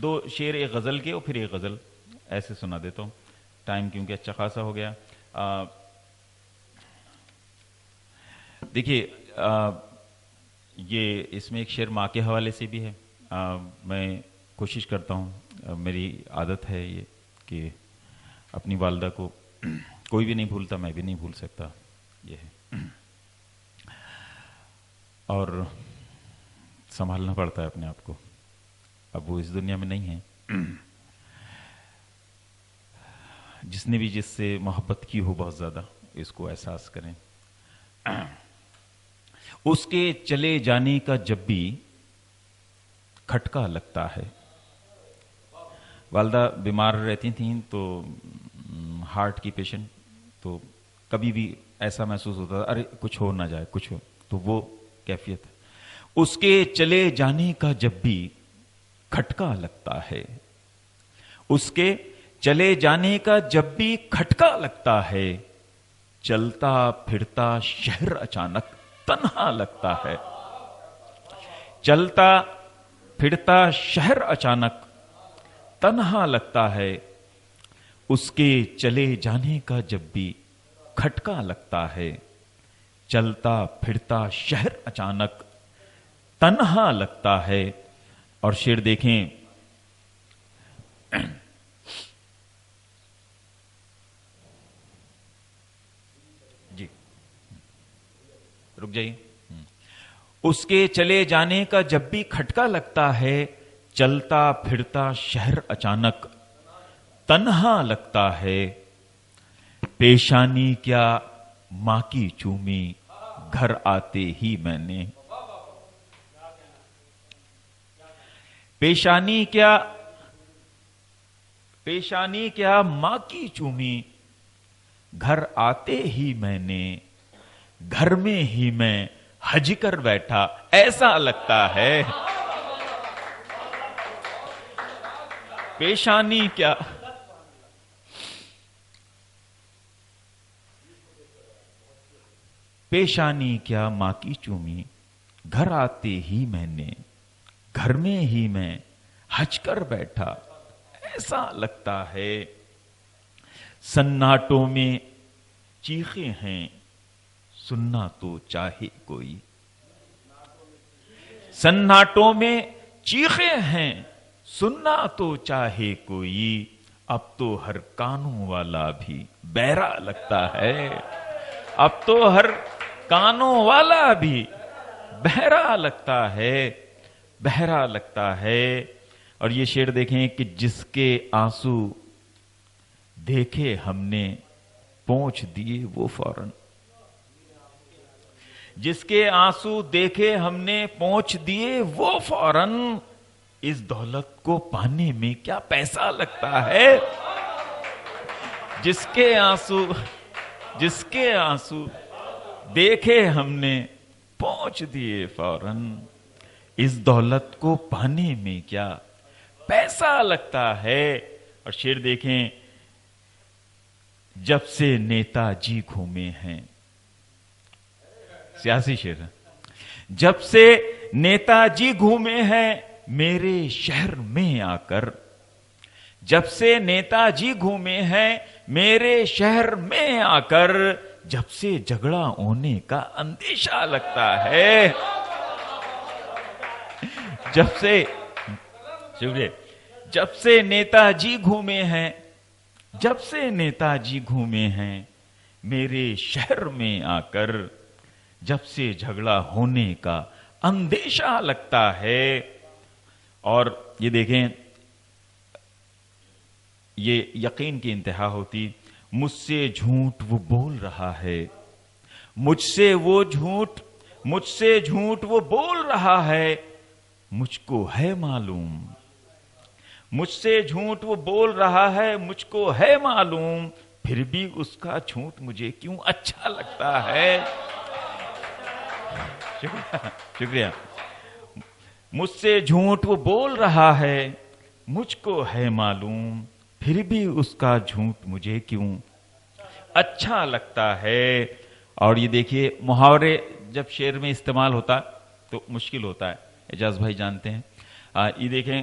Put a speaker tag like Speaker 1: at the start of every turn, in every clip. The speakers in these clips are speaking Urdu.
Speaker 1: دو شعر ایک غزل کے اور پھر ایک غزل ایسے سنا دیتا ہوں، ٹائم کیونکہ اچھا خاصا ہو گیا۔ دیکھیے یہ اس میں ایک شعر ماں کے حوالے سے بھی ہے۔ میں کوشش کرتا ہوں، میری عادت ہے یہ کہ اپنی والدہ کو کوئی بھی نہیں بھولتا، میں بھی نہیں بھول سکتا، یہ ہے، اور سنبھالنا پڑتا ہے اپنے آپ کو، اب وہ اس دنیا میں نہیں ہے۔ جس نے بھی جس سے محبت کی ہو بہت زیادہ، اس کو احساس کریں۔ اس کے چلے جانے کا جب بھی کھٹکا لگتا ہے۔ والدہ بیمار رہتی تھیں تو ہارٹ کی پیشنٹ، تو کبھی بھی ایسا محسوس ہوتا تھا ارے کچھ ہو نہ جائے، کچھ ہو، تو وہ کیفیت ہے۔ اس کے چلے جانے کا جب بھی کھٹکا لگتا ہے، اس کے چلے جانے کا جب بھی کھٹکا لگتا ہے، چلتا پھرتا شہر اچانک تنہا لگتا ہے۔ چلتا پھرتا شہر اچانک تنہا لگتا ہے، اس کے چلے جانے کا جب بھی کھٹکا لگتا ہے، چلتا پھرتا شہر اچانک تنہا لگتا ہے۔ اور شعر دیکھیں، جی رک جائیے۔ اس کے چلے جانے کا جب بھی کھٹکا لگتا ہے، چلتا پھرتا شہر اچانک تنہا لگتا ہے۔ پیشانی کیا ماں کی چومی گھر آتے ہی میں نے، پیشانی کیا ماں کی چومی گھر آتے ہی میں نے، گھر میں ہی میں حج کر بیٹھا ایسا لگتا ہے۔ پیشانی کیا ماں کی چومی گھر آتے ہی میں نے، گھر میں ہی میں حج کر بیٹھا ایسا لگتا ہے۔ سناٹوں میں چیخیں ہیں سننا تو چاہے کوئی، سناٹوں میں چیخیں ہیں سننا تو چاہے کوئی، اب تو ہر کانوں والا بھی بہرا لگتا ہے، اب تو ہر کانوں والا بھی بہرا لگتا ہے، بہرا لگتا ہے۔ اور یہ شعر دیکھیں کہ جس کے آنسو دیکھے ہم نے پونچھ دیے وہ فوراً، جس کے آنسو دیکھے ہم نے پونچھ دیے وہ فوراً، اس دولت کو پانے میں کیا پیسہ لگتا ہے۔ جس کے آنسو دیکھے ہم نے پونچھ دیے فوراً، اس دولت کو پانے میں کیا پیسہ لگتا ہے۔ اور شعر دیکھیں، جب سے نیتا جی گھومے ہیں، سیاسی شعر ہے، جب سے نیتا جی گھومے ہیں میرے شہر میں آ کر، جب سے نیتا جی گھومے ہیں میرے شہر میں آ کر، جب سے جھگڑا ہونے کا اندیشہ لگتا ہے، جب سے نیتا جی گھومے ہیں، جب سے نیتا جی گھومے ہیں میرے شہر میں آ کر، جب سے جھگڑا ہونے کا اندیشہ لگتا ہے۔ اور یہ دیکھیں، یہ یقین کی انتہا ہوتی، مجھ سے جھوٹ وہ بول رہا ہے، مجھ سے جھوٹ وہ بول رہا ہے، مجھ کو ہے معلوم، مجھ سے جھوٹ وہ بول رہا ہے، مجھ کو ہے معلوم، پھر بھی اس کا جھوٹ مجھے کیوں اچھا لگتا ہے۔ شکریہ۔ مجھ سے جھوٹ وہ بول رہا ہے، مجھ کو ہے معلوم، پھر بھی اس کا جھوٹ مجھے کیوں اچھا لگتا ہے۔ اور یہ دیکھیے، محاورے جب شعر میں استعمال ہوتا تو مشکل ہوتا ہے، اعجاز بھائی جانتے ہیں۔ یہ دیکھیں،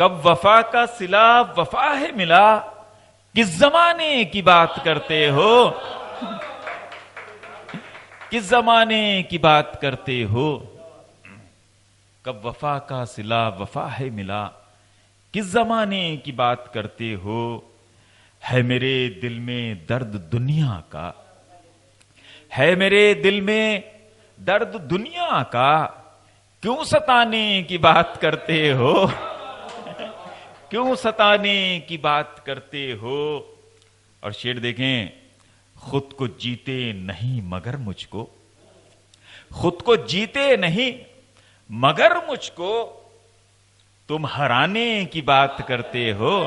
Speaker 1: کب وفا کا صلہ وفا ہے ملا، کس زمانے کی بات کرتے ہو، کس زمانے کی بات کرتے ہو، کب وفا کا صلہ وفا ہے ملا، کس زمانے کی بات کرتے ہو، ہے میرے دل میں درد دنیا کا، ہے میرے دل میں درد دنیا کا، کیوں ستانے کی بات کرتے ہو، کیوں ستانے کی بات کرتے ہو۔ اور شعر دیکھیں، خود کو جیتے نہیں مگر مجھ کو، خود کو جیتے نہیں مگر مجھ کو، تم ہرانے کی بات کرتے ہو،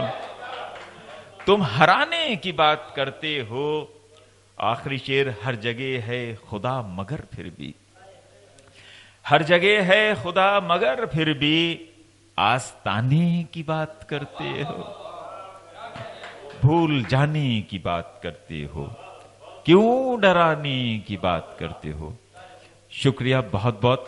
Speaker 1: تم ہرانے کی بات کرتے ہو۔ آخری شعر، ہر جگہ ہے خدا مگر پھر بھی، ہر جگہ ہے خدا مگر پھر بھی، آستانے کی بات کرتے ہو، بھول جانے کی بات کرتے ہو، کیوں ڈرانے کی بات کرتے ہو۔ شکریہ بہت بہت۔